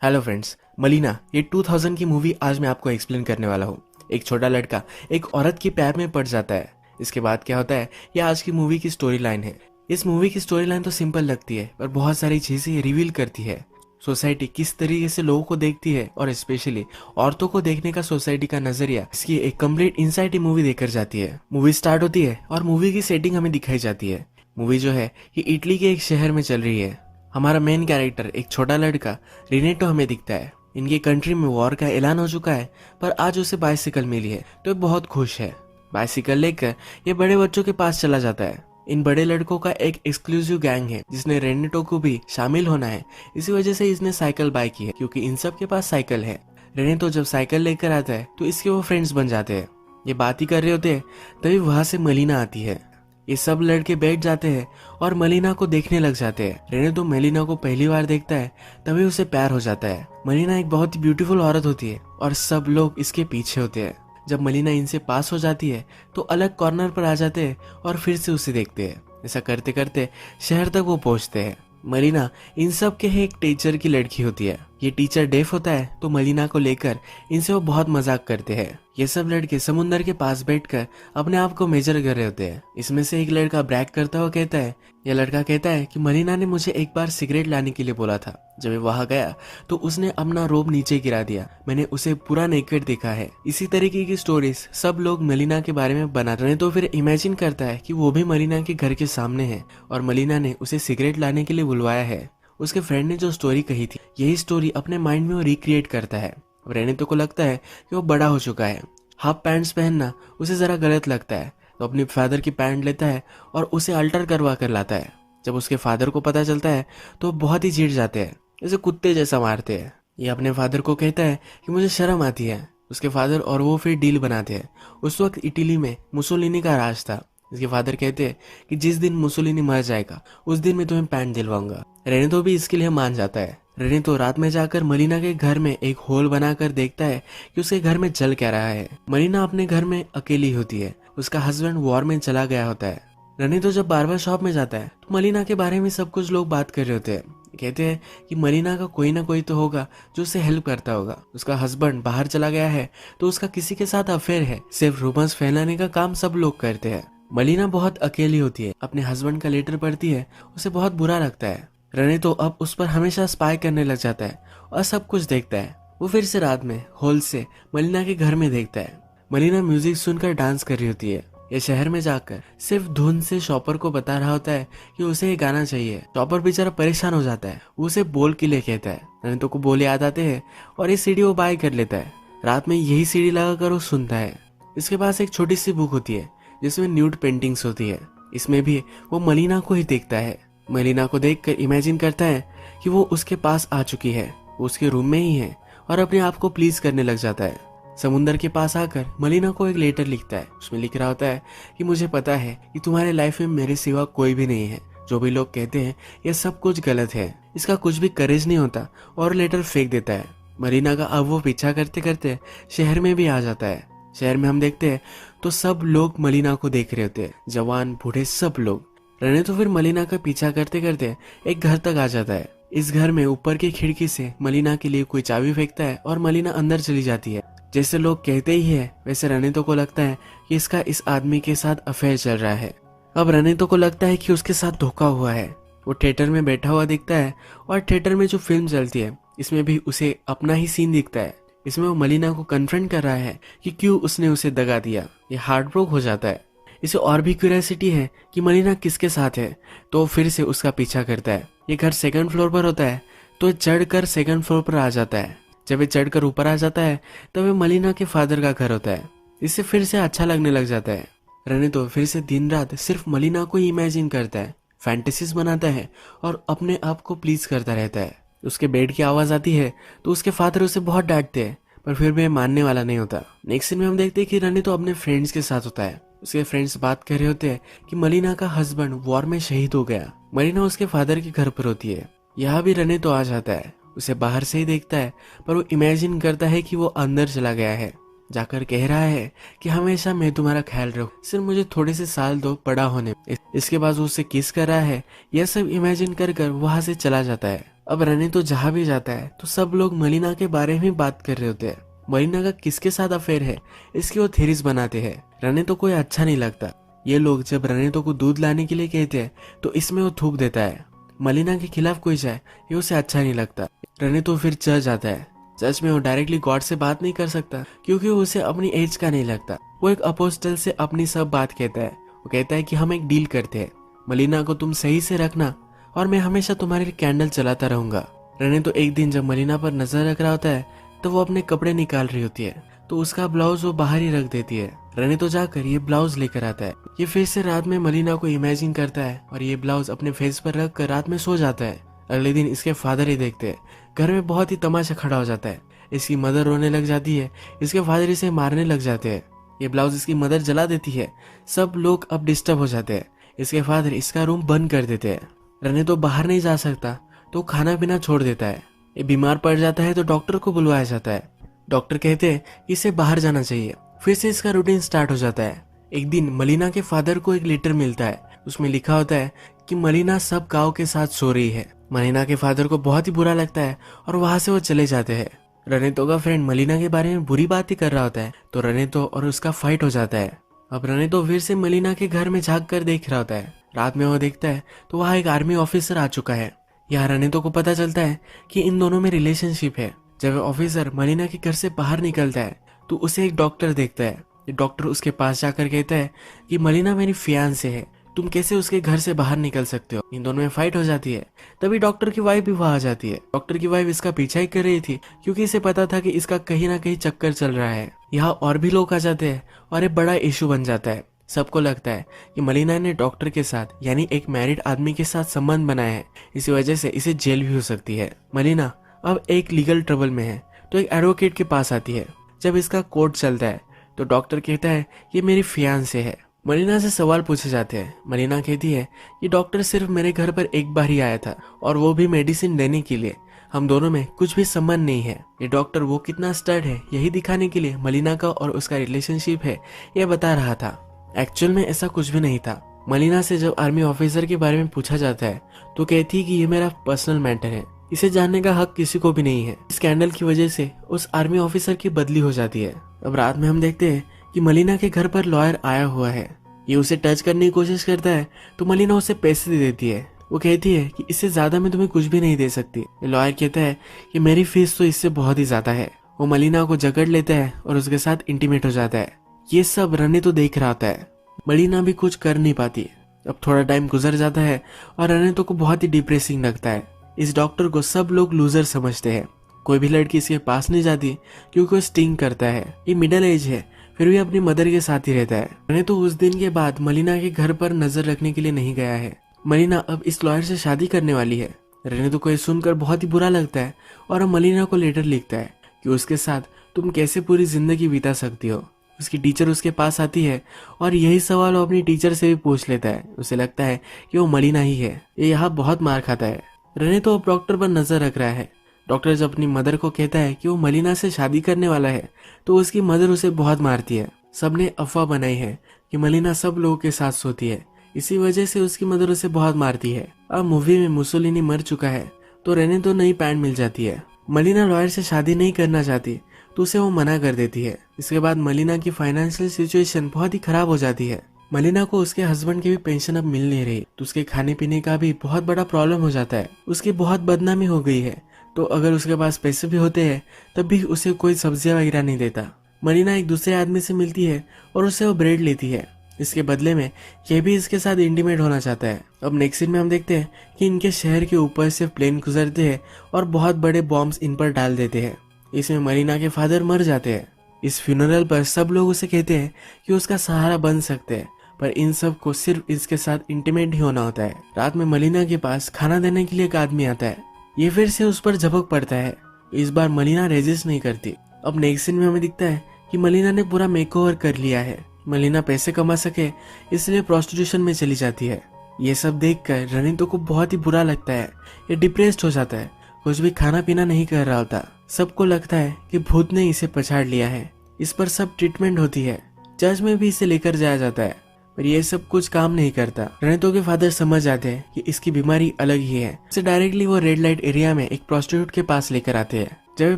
Hello friends, मलीना ये 2000 की movie आज मैं आपको एक्सप्लेन करने वाला हूँ। एक छोटा लड़का एक औरत के प्यार में पड़ जाता है। इसके बाद क्या होता है, ये आज की मूवी की स्टोरी लाइन है। इस मूवी की स्टोरी लाइन तो सिंपल लगती है, पर बहुत सारी चीजें रिवील करती है। सोसाइटी किस तरीके से लोगों को देखती है और स्पेशली औरतों को देखने का सोसाइटी का नजरिया, इसकी एक कंप्लीट इनसाइट ये मूवी देकर जाती है। मूवी स्टार्ट होती है और मूवी की सेटिंग हमें दिखाई जाती है। मूवी जो है ये इटली के एक शहर में चल रही है। हमारा मेन कैरेक्टर एक छोटा लड़का रिनेटो हमें दिखता है। इनकी कंट्री में वॉर का ऐलान हो चुका है, पर आज उसे बाइसिकल मिली है तो ये बहुत खुश है। बाइसिकल लेकर ये बड़े बच्चों के पास चला जाता है। इन बड़े लड़कों का एक एक्सक्लूसिव गैंग है जिसने रेनेटो को भी शामिल होना है। इसी वजह से इसने साइकिल बाय की है, क्योंकि इन सब के पास साइकिल है। रेनेटो जब साइकिल लेकर आता है तो इसके वो फ्रेंड्स बन जाते हैं। ये बात ही कर रहे होते हैं, तभी वहां से मलीना आती है। ये सब लड़के बैठ जाते हैं और मलीना को देखने लग जाते हैं। रेने तो मलीना को पहली बार देखता है, तभी उसे प्यार हो जाता है। मलीना एक बहुत ही ब्यूटीफुल औरत होती है और सब लोग इसके पीछे होते हैं। जब मलीना इनसे पास हो जाती है तो अलग कॉर्नर पर आ जाते हैं और फिर से उसे देखते हैं। ऐसा करते करते शहर तक वो पहुंचते हैं। मलीना इन सब के एक टीचर की लड़की होती है। ये टीचर डेफ होता है तो मलीना को लेकर इनसे वो बहुत मजाक करते हैं। ये सब लड़के समुंदर के पास बैठकर अपने आप को मेजर कर रहे होते हैं। इसमें से एक लड़का ब्रैग करता हुआ कहता है, यह लड़का कहता है कि मलीना ने मुझे एक बार सिगरेट लाने के लिए बोला था। जब मैं वहां गया तो उसने अपना रोब नीचे गिरा दिया। मैंने उसे पूरा नेकेड देखा है। इसी तरीके की स्टोरीज सब लोग मलीना के बारे में बना रहे हैं। तो फिर इमेजिन करता है कि वो भी मलीना के घर के सामने है और मलीना ने उसे सिगरेट लाने के लिए बुलवाया है। उसके फ्रेंड ने जो स्टोरी कही थी, यही स्टोरी अपने माइंड में वो रिक्रिएट करता है। रेनेतो को लगता है कि वो बड़ा हो चुका है। हाफ पैंट्स पहनना उसे जरा गलत लगता है, तो अपने फादर की पैंट लेता है और उसे अल्टर करवा कर लाता है। जब उसके फादर को पता चलता है तो बहुत ही चिढ़ जाते हैं, जैसे कुत्ते जैसा मारते हैं। ये अपने फादर को कहता है कि मुझे शर्म आती है। उसके फादर और वो फिर डील बनाते हैं। उस वक्त इटली में मुसोलिनी का राज था। इसके फादर कहते हैं कि जिस दिन मुसोलिनी मर जाएगा उस दिन मैं तुम्हें पैंट दिलवाऊंगा। रेनेतो भी इसके लिए मान जाता है। रेनेतो रात में जाकर मलीना के घर में एक होल बनाकर देखता है कि उसके घर में जल क्या रहा है। मलीना अपने घर में अकेली होती है। उसका हस्बैंड वॉर में चला गया होता है। रेनेतो जब बार्बर शॉप में जाता है तो मलीना के बारे में सब कुछ लोग बात कर रहे होते हैं। कहते हैं कि मलीना का कोई ना कोई तो होगा जो उसे हेल्प करता होगा। उसका हस्बैंड बाहर चला गया है तो उसका किसी के साथ अफेयर है। सिर्फ रूमर्स फैलाने का काम सब लोग करते हैं। मलीना बहुत अकेली होती है। अपने हस्बैंड का लेटर पढ़ती है, उसे बहुत बुरा लगता है। रेनेतो अब उस पर हमेशा स्पाई करने लग जाता है और सब कुछ देखता है। वो फिर से रात में होल से मलीना के घर में देखता है। मलीना म्यूजिक सुनकर डांस कर रही होती है। ये शहर में जाकर सिर्फ धुन से शॉपर को बता रहा होता है कि उसे ये गाना चाहिए। शॉपर बेचारा परेशान हो जाता है। वो उसे बोल के लिए कहता है। रेनेतो को बोल याद आते हैं और ये सीडी वो बाय कर लेता है। रात में यही सीडी लगाकर वो सुनता है। इसके पास एक छोटी सी बुक होती है जिसमें न्यूड पेंटिंग्स होती है। इसमें भी वो मलीना को ही देखता है। मलीना को देखकर इमेजिन करता है कि वो उसके पास आ चुकी है, वो उसके रूम में ही है और अपने आप को प्लीज करने लग जाता है। समुंदर के पास आकर मलीना को एक लेटर लिखता है। उसमें लिख रहा होता है कि मुझे पता है कि तुम्हारे लाइफ में मेरे सिवा कोई भी नहीं है। जो भी लोग कहते हैं ये सब कुछ गलत है, इसका कुछ भी करेज नहीं होता, और लेटर फेंक देता है। मलीना का अब वो पीछा करते करते शहर में भी आ जाता है। शहर में हम देखते हैं तो सब लोग मलीना को देख रहे होते हैं, जवान बूढ़े सब लोग। रेनेतो फिर मलीना का पीछा करते करते एक घर तक आ जाता है। इस घर में ऊपर की खिड़की से मलीना के लिए कोई चाबी फेंकता है और मलीना अंदर चली जाती है। जैसे लोग कहते ही है, वैसे रेनेतो को लगता है कि इसका इस आदमी के साथ अफेयर चल रहा है। अब रेनेतो को लगता है कि उसके साथ धोखा हुआ है। वो थिएटर में बैठा हुआ दिखता है और थिएटर में जो फिल्म चलती है इसमें भी उसे अपना ही सीन दिखता है। इसमें वो मलीना को कन्फ्रंट कर रहा है कि क्यों उसने उसे दगा दिया। ये हार्ट ब्रोक हो जाता है। इसे और भी क्यूरियोसिटी है कि मलीना किसके साथ है, तो फिर से उसका पीछा करता है। ये घर सेकंड फ्लोर पर होता है तो चढ़कर सेकंड फ्लोर पर आ जाता है। जब ये चढ़कर ऊपर आ जाता है तब ये मलीना के फादर का घर होता है। इससे फिर से अच्छा लगने लग जाता है। रेनेतो फिर से दिन रात सिर्फ मलीना को ही इमेजिन करता है, फैंटेसीज बनाता है और अपने आप को प्लीज करता रहता है। उसके बेड की आवाज आती है तो उसके फादर उसे बहुत डांटते हैं, पर फिर भी मानने वाला नहीं होता। नेक्स्ट सीन में हम देखते हैं कि रेनेतो अपने फ्रेंड्स के साथ होता है। उसके फ्रेंड्स बात कर रहे होते हैं कि मलीना का हस्बैंड वॉर में शहीद हो गया। मलीना उसके फादर के घर पर होती है। यहाँ भी रेनेतो आ जाता है। उसे बाहर से ही देखता है, पर वो इमेजिन करता है कि वो अंदर चला गया है। जाकर कह रहा है कि हमेशा मैं तुम्हारा ख्याल रखूं, सिर्फ मुझे थोड़े से साल दो बड़ा होने। इसके बाद वो उसे किस कर रहा है, यह सब इमेजिन कर कर वहां से चला जाता है। अब रने तो जहाँ भी जाता है तो सब लोग मलिना के बारे में बात कर रहे होते हैं। मलिना का किसके साथ अफेयर है इसकी वो थेरीज बनाते हैं। रने तो कोई अच्छा नहीं लगता। ये लोग जब रने तो को दूध लाने के लिए कहते हैं तो इसमें वो थूक देता है। मलिना के खिलाफ कोई जाए ये उसे अच्छा नहीं लगता। रने तो फिर चर्च जाता है। चर्च में वो डायरेक्टली गॉड से बात नहीं कर सकता क्योंकि उसे अपनी एज का नहीं लगता। वो एक अपोस्टल से अपनी सब बात कहता है। वो कहता है कि हम एक डील करते हैं, मलिना को तुम सही से रखना और मैं हमेशा तुम्हारे लिए कैंडल चलाता रहूंगा। रने तो एक दिन जब मलिना पर नजर रख रहा होता है तो वो अपने कपड़े निकाल रही होती है तो उसका ब्लाउज वो बाहर ही रख देती है। रने तो जाकर ये ब्लाउज लेकर आता है। ये फिर से रात में मलिना को इमेजिन करता है और ये ब्लाउज अपने फेस पर रख कर रात में सो जाता है। अगले दिन इसके फादर ही देखते हैं। घर में बहुत ही तमाशा खड़ा हो जाता है। इसकी मदर रोने लग जाती है। इसके फादर इसे मारने लग जाते हैं। ये ब्लाउज इसकी मदर जला देती है। सब लोग अब डिस्टर्ब हो जाते हैं। इसके फादर इसका रूम बंद कर देते हैं। रने तो बाहर नहीं जा सकता तो खाना पीना छोड़ देता है। ये बीमार पड़ जाता है तो डॉक्टर को बुलवाया जाता है। डॉक्टर कहते हैं कि इसे बाहर जाना चाहिए। फिर से इसका रूटीन स्टार्ट हो जाता है। एक दिन मलिना के फादर को एक लेटर मिलता है। उसमें लिखा होता है कि मलिना सब गाँव के साथ सो रही है। मलिना के फादर को बहुत ही बुरा लगता है और वहां से वो चले जाते हैं। रनेतो का फ्रेंड मलिना के बारे में बुरी बात ही कर रहा होता है तो रनेतो और उसका फाइट हो जाता है। अब रनेतो फिर से मलिना के घर में झांक कर देख रहा होता है। रात में वो देखता है तो वहाँ एक आर्मी ऑफिसर आ चुका है। यहाँ रनेतो को पता चलता है कि इन दोनों में रिलेशनशिप है। जब ऑफिसर मलिना के घर से बाहर निकलता है तो उसे एक डॉक्टर देखता है। डॉक्टर उसके पास जाकर कहता है कि मलिना मेरी फियांसे है, तुम कैसे उसके घर से बाहर निकल सकते हो। इन दोनों में फाइट हो जाती है। तभी डॉक्टर की वाइफ भी वहां आ जाती है। डॉक्टर की वाइफ इसका पीछा ही कर रही थी क्योंकि इसे पता था कि इसका कहीं ना कहीं चक्कर चल रहा है। यहाँ और भी लोग आ जाते हैं और एक बड़ा इशू बन जाता है। सबको लगता है कि मलिना ने डॉक्टर के साथ यानी एक मैरिड आदमी के साथ संबंध बनाया है। इसी वजह से इसे जेल भी हो सकती है। मलिना अब एक लीगल ट्रबल में है तो एक एडवोकेट के पास आती है। जब इसका कोर्ट चलता है तो डॉक्टर कहता है ये मेरी फियांसे है। मलिना से सवाल पूछे जाते हैं। मलिना कहती है कि डॉक्टर सिर्फ मेरे घर पर एक बार ही आया था और वो भी मेडिसिन देने के लिए। हम दोनों में कुछ भी संबंध नहीं है। ये डॉक्टर वो कितना स्टर्ड है यही दिखाने के लिए मलिना का और उसका रिलेशनशिप है ये बता रहा था। एक्चुअल में ऐसा कुछ भी नहीं था। मलिना से जब आर्मी ऑफिसर के बारे में पूछा जाता है तो कहती है कि ये मेरा पर्सनल मैटर है, इसे जानने का हक किसी को भी नहीं है। स्कैंडल की वजह से उस आर्मी ऑफिसर की बदली हो जाती है। अब रात में हम देखते हैं कि मलिना के घर पर लॉयर आया हुआ है। ये उसे टच करने की कोशिश करता है तो मलिना उसे पैसे दे देती है। वो कहती है कि इससे ज्यादा मैं तुम्हें कुछ भी नहीं दे सकती। लॉयर कहता है कि मेरी फीस तो इससे बहुत ही ज्यादा है। वो मलिना को जकड़ लेता है और उसके साथ इंटीमेट हो जाता है। ये सब रने तो देख रहा होता है। मलिना भी कुछ कर नहीं पाती। अब थोड़ा टाइम गुजर जाता है और रनेतो को बहुत ही डिप्रेसिंग लगता है। इस डॉक्टर को सब लोग लूजर समझते हैं। कोई भी लड़की इसके पास नहीं जाती क्योंकि वो स्टिंग करता है। ये मिडिल एज है फिर भी अपनी मदर के साथ ही रहता है। रनेतो उस दिन के बाद मलिना के घर पर नजर रखने के लिए नहीं गया है। मलिना अब इस लॉयर से शादी करने वाली है। रनेतो को ये सुनकर बहुत ही बुरा लगता है और अब मलिना को लेटर लिखता है कि उसके साथ तुम कैसे पूरी जिंदगी बिता सकती हो। उसकी टीचर उसके पास आती है और यही सवाल वो अपनी टीचर से भी पूछ लेता है। उसे लगता है कि वो मलिना ही है। ये यहाँ बहुत मार खाता है। रनेतो अब डॉक्टर पर नजर रख रहा है। डॉक्टर जब अपनी मदर को कहता है कि वो मलिना से शादी करने वाला है तो उसकी मदर उसे बहुत मारती है। सबने अफवाह बनाई है कि मलिना सब लोगों के साथ सोती है, इसी वजह से उसकी मदर उसे बहुत मारती है। अब मूवी में मुसोलिनी मर चुका है तो रनेतो नई पैंट मिल जाती है। मलिना लॉयर से शादी नहीं करना चाहती तो उसे वो मना कर देती है। इसके बाद मलिना की फाइनेंशियल सिचुएशन बहुत ही खराब हो जाती है। मलिना को उसके हस्बैंड की भी पेंशन अब मिल नहीं रही तो उसके खाने पीने का भी बहुत बड़ा प्रॉब्लम हो जाता है। उसकी बहुत बदनामी हो गई है तो अगर उसके पास पैसे भी होते हैं तब भी उसे कोई सब्जियां वगैरह नहीं देता। मलिना एक दूसरे आदमी से मिलती है और उससे वो ब्रेड लेती है। इसके बदले में यह भी इसके साथ इंटीमेट होना चाहता है। अब नेक्स्ट सीन में हम देखते हैं कि इनके शहर के ऊपर से प्लेन गुजरते हैं और बहुत बड़े बॉम्ब्स इन पर डाल देते हैं। इसमें मलिना के फादर मर जाते हैं। इस फ्यूनरल पर सब लोग उसे कहते हैं कि उसका सहारा बन सकते हैं पर इन सब को सिर्फ इसके साथ इंटीमेट ही होना होता है। रात में मलिना के पास खाना देने के लिए एक आदमी आता है। ये फिर से उस पर झपक पड़ता है। इस बार मलिना रेजिस्ट नहीं करती। अब नेक्स्ट सीन में हमें दिखता है कि मलिना ने पूरा मेकओवर कर लिया है। मलिना पैसे कमा सके इसलिए प्रोस्टिट्यूशन में चली जाती है। ये सब देखकर रनितो को बहुत ही बुरा लगता है। ये डिप्रेस्ड हो जाता है, कुछ भी खाना पीना नहीं कर रहा होता। सबको लगता है कि भूत ने इसे पछाड़ लिया है। इस पर सब ट्रीटमेंट होती है। चर्च में भी इसे लेकर जाया जाता है। पर ये सब कुछ काम नहीं करता। रनितो के फादर समझ जाते हैं कि इसकी बीमारी अलग ही है। इसे डायरेक्टली वो रेड लाइट एरिया में एक प्रोस्टिट्यूट के पास लेकर आते हैं। जब ये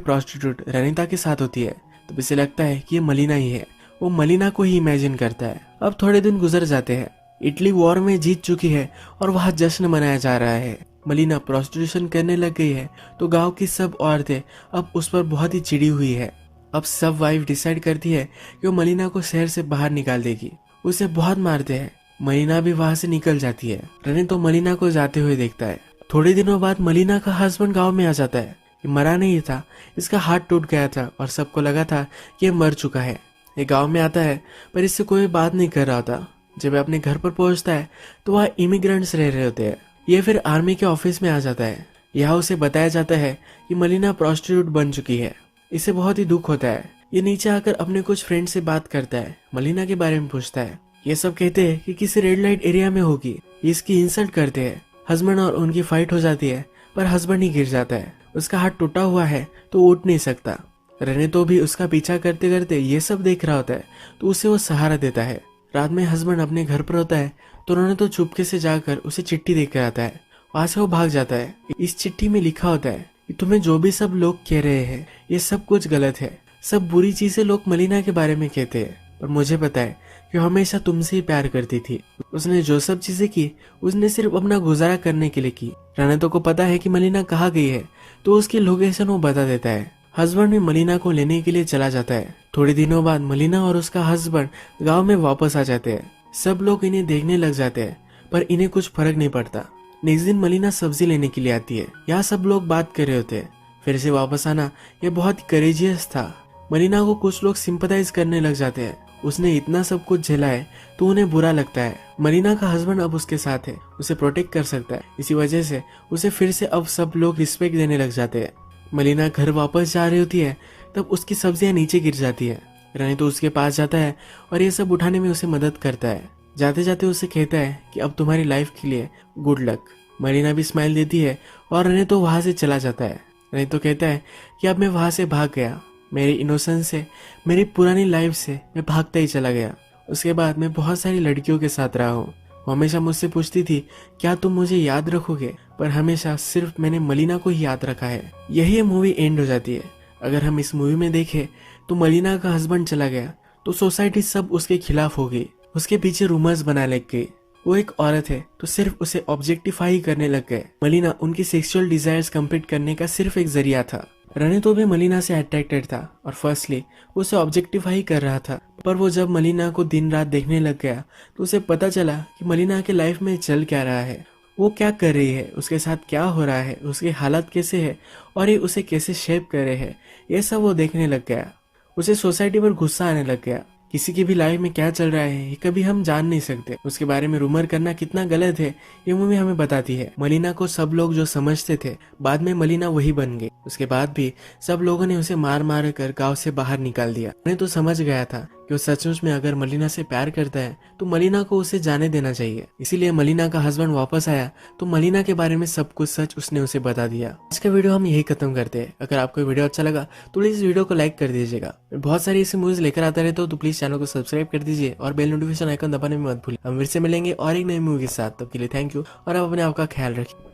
प्रोस्टिट्यूट रनिता के साथ होती है तो इसे लगता है कि ये मलिना ही है। वो मलिना को ही इमेजिन करता है। अब थोड़े दिन गुजर जाते हैं। इटली वॉर में जीत चुकी है और वहाँ जश्न मनाया जा रहा है। मलिना प्रोस्टिट्यूशन करने लग गई है तो गांव की सब औरतें अब उस पर बहुत ही चिड़ी हुई है। अब सब वाइफ डिसाइड करती है कि वो मलिना को शहर से बाहर निकाल देगी। उसे बहुत मारते हैं। मलिना भी वहां से निकल जाती है। रनी तो मलिना को जाते हुए देखता है। थोड़े दिनों बाद मलिना का हस्बैंड गांव में आ जाता है। ये मरा नहीं था, इसका हाथ टूट गया था और सबको लगा था कि ये मर चुका है। ये गांव में आता है पर इससे कोई बात नहीं कर रहा था। जब ये अपने घर पर पहुंचता है तो वहाँ इमिग्रेंट्स रह रहे होते हैं। ये फिर आर्मी के ऑफिस में आ जाता है। यहाँ उसे बताया जाता है कि मलिना प्रोस्टिट्यूट बन चुकी है। इसे बहुत ही दुख होता है। ये नीचे आकर अपने कुछ फ्रेंड से बात करता है, मलिना के बारे में पूछता है। ये सब कहते हैं कि किसी रेड लाइट एरिया में होगी। ये इसकी इंसल्ट करते हैं। हस्बैंड और उनकी फाइट हो जाती है पर हस्बैंड ही गिर जाता है। उसका हाथ टूटा हुआ है तो उठ नहीं सकता। रने तो भी उसका पीछा करते करते ये सब देख रहा होता है तो उसे वो सहारा देता है। रात में हस्बैंड अपने घर पर होता है तो उन्होंने तो चुपके से जाकर उसे चिट्ठी देकर आता है। वहां से वो भाग जाता है। इस चिट्ठी में लिखा होता है कि तुम्हें जो भी सब लोग कह रहे हैं ये सब कुछ गलत है। सब बुरी चीजें लोग मलिना के बारे में कहते हैं पर मुझे पता है कि हमेशा तुमसे ही प्यार करती थी। उसने जो सब चीजें की उसने सिर्फ अपना गुजारा करने के लिए की। रनतो को पता है कि मलिना कहाँ गई है तो उसकी लोकेशन वो बता देता है। हस्बैंड भी मलिना को लेने के लिए चला जाता है। थोड़े दिनों बाद मलिना और उसका हस्बैंड गांव में वापस आ जाते हैं। सब लोग इन्हें देखने लग जाते हैं पर इन्हें कुछ फर्क नहीं पड़ता। नेक्स्ट दिन मलिना सब्जी लेने के लिए आती है। यहाँ सब लोग बात कर रहे होते हैं। फिर से वापस आना ये बहुत करेजियस था। मलिना को कुछ लोग सिंपथाइज करने लग जाते हैं। उसने इतना सब कुछ झेला है तो उन्हें बुरा लगता है। मलिना का हस्बैंड अब उसके साथ है, उसे प्रोटेक्ट कर सकता है। इसी वजह से उसे फिर से अब सब लोग रिस्पेक्ट देने लग जाते हैं। मलिना घर वापस जा रही होती है तब उसकी सब्जियां नीचे गिर जाती है। रनी तो उसके पास जाता है और ये सब उठाने में उसे मदद करता है। जाते जाते उसे कहता है कि अब तुम्हारी लाइफ के लिए गुड लक। मलिना भी स्माइल देती है और रनी तो वहां से चला जाता है। रनी तो कहता है कि अब मैं वहां से भाग गया। मेरी इनोसेंस से, मेरी पुरानी लाइफ से मैं भागता ही चला गया। उसके बाद मैं बहुत सारी लड़कियों के साथ रहा हूँ। वो हमेशा मुझसे पूछती थी क्या तुम मुझे याद रखोगे, पर हमेशा सिर्फ मैंने मलिना को ही याद रखा है। यही ये मूवी एंड हो जाती है। अगर हम इस मूवी में देखें तो मलिना का हस्बैंड चला गया तो सोसाइटी सब उसके खिलाफ हो गई। उसके पीछे रूमर्स बना लग गई। वो एक औरत है तो सिर्फ उसे ऑब्जेक्टिफाई करने लग गए। मलिना उनकी सेक्सुअल डिजायर्स कंप्लीट करने का सिर्फ एक जरिया था। रनी तो भी मलिना से अट्रैक्टेड था और फर्स्टली उसे ऑब्जेक्टिफाई कर रहा था। पर वो जब मलिना को दिन रात देखने लग गया तो उसे पता चला कि मलिना के लाइफ में चल क्या रहा है, वो क्या कर रही है, उसके साथ क्या हो रहा है, उसके हालत कैसे है और ये उसे कैसे शेप कर रहे हैं। ये सब वो देखने लग गया। उसे सोसाइटी पर गुस्सा आने लग गया। किसी की भी लाइफ में क्या चल रहा है ये कभी हम जान नहीं सकते। उसके बारे में रूमर करना कितना गलत है ये मूवी हमें बताती है। मलिना को सब लोग जो समझते थे बाद में मलिना वही बन गई। उसके बाद भी सब लोगों ने उसे मार मार कर गांव से बाहर निकाल दिया। मैं तो समझ गया था कि वो सचमुच में अगर मलिना से प्यार करता है तो मलिना को उसे जाने देना चाहिए। इसीलिए मलिना का हस्बैंड वापस आया तो मलिना के बारे में सब कुछ सच उसने उसे बता दिया। आज का वीडियो हम यही खत्म करते हैं। अगर आपको वीडियो अच्छा लगा तो प्लीज वीडियो को लाइक कर दीजिएगा। बहुत सारी ऐसी मूवीज लेकर आता रहता हूं तो प्लीज चैनल को सब्सक्राइब कर दीजिए और बेल नोटिफिकेशन आइकन दबाने में मत भूलिए। हम फिर से मिलेंगे और एक नई मूवी के साथ। तब के लिए थैंक यू और आप अपने आप का ख्याल रखिए।